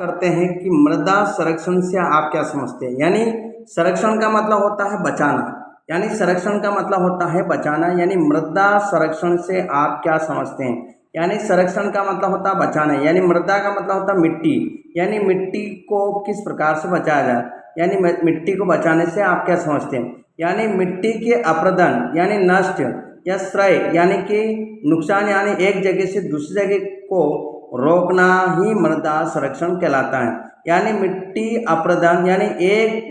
करते हैं कि मृदा संरक्षण से आप क्या समझते हैं। यानी संरक्षण का मतलब होता है बचाना, यानी संरक्षण का मतलब होता है बचाना, यानी मृदा संरक्षण से आप क्या समझते हैं। यानी संरक्षण का मतलब होता है बचाना, यानी मृदा का मतलब होता है मिट्टी, यानी मिट्टी को किस प्रकार से बचाया जाए, यानी मिट्टी को बचाने से आप क्या समझते हैं। यानी मिट्टी के अपरदन यानी नष्ट या क्षय यानी कि नुकसान, यानी एक जगह से दूसरी जगह को रोकना ही मृदा संरक्षण कहलाता है। यानी मिट्टी अपरदन यानी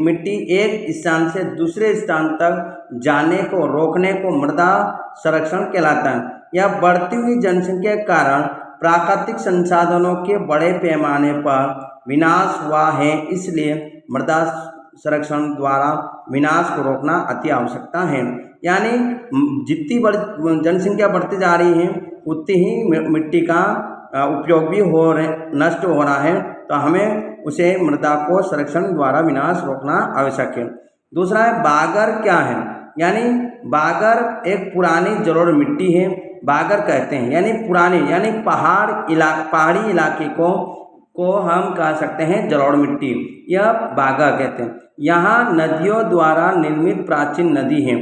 मिट्टी एक स्थान से दूसरे स्थान तक जाने को रोकने को मृदा संरक्षण कहलाता है। यह बढ़ती हुई जनसंख्या के कारण प्राकृतिक संसाधनों के बड़े पैमाने पर विनाश हुआ है, इसलिए मृदा संरक्षण द्वारा विनाश को रोकना अति आवश्यकता है। यानी जितनी जनसंख्या बढ़ती जा रही है उतनी ही मिट्टी का उपयोग भी नष्ट हो रहा है, तो हमें उसे मृदा को संरक्षण द्वारा विनाश रोकना आवश्यक है। दूसरा है बागर क्या है। यानी बागर एक पुरानी जलोढ़ मिट्टी है, बागर कहते हैं, यानी पुरानी यानी पहाड़ी इलाके को हम कह सकते हैं जलोढ़ मिट्टी, यह बागर कहते हैं। यहाँ नदियों द्वारा निर्मित प्राचीन नदी है,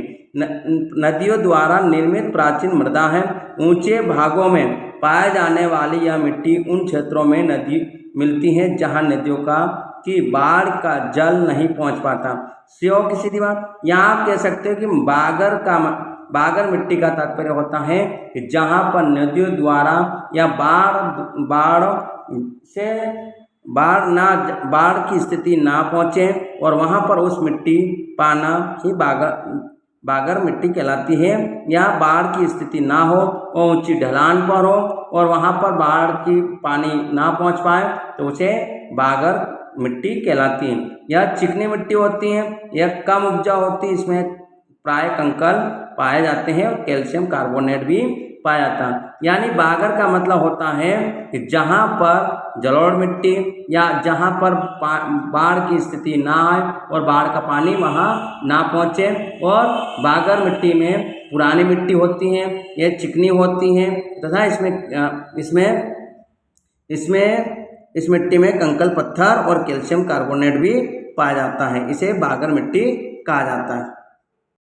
नदियों द्वारा निर्मित प्राचीन मृदा है। ऊंचे भागों में पाए जाने वाली यह मिट्टी उन क्षेत्रों में नदी मिलती है जहां नदियों की बाढ़ का जल नहीं पहुंच पाता। सीओ की सीधी बात, यहाँ आप कह सकते हो कि बागर मिट्टी का तात्पर्य होता है कि जहाँ पर नदियों द्वारा या बाढ़ की स्थिति ना पहुँचे और वहाँ पर उस मिट्टी पाना ही बागर मिट्टी कहलाती है। यहाँ बाढ़ की स्थिति ना हो और ऊंची ढलान पर हो और वहाँ पर बाढ़ की पानी ना पहुँच पाए तो उसे बागर मिट्टी कहलाती है। यह चिकनी मिट्टी होती है, यह कम उपजाऊ होती है, इसमें प्राय कंकड़ पाए जाते हैं और कैल्शियम कार्बोनेट भी पाया जाता है। यानी बागर का मतलब होता है कि जहाँ पर जलोढ़ मिट्टी या जहाँ पर बाढ़ की स्थिति ना आए और बाढ़ का पानी वहाँ ना पहुँचे, और बागर मिट्टी में पुरानी मिट्टी होती हैं, ये चिकनी होती हैं तथा इस मिट्टी में कंकड़ पत्थर और कैल्शियम कार्बोनेट भी पाया जाता है, इसे बागर मिट्टी कहा जाता है।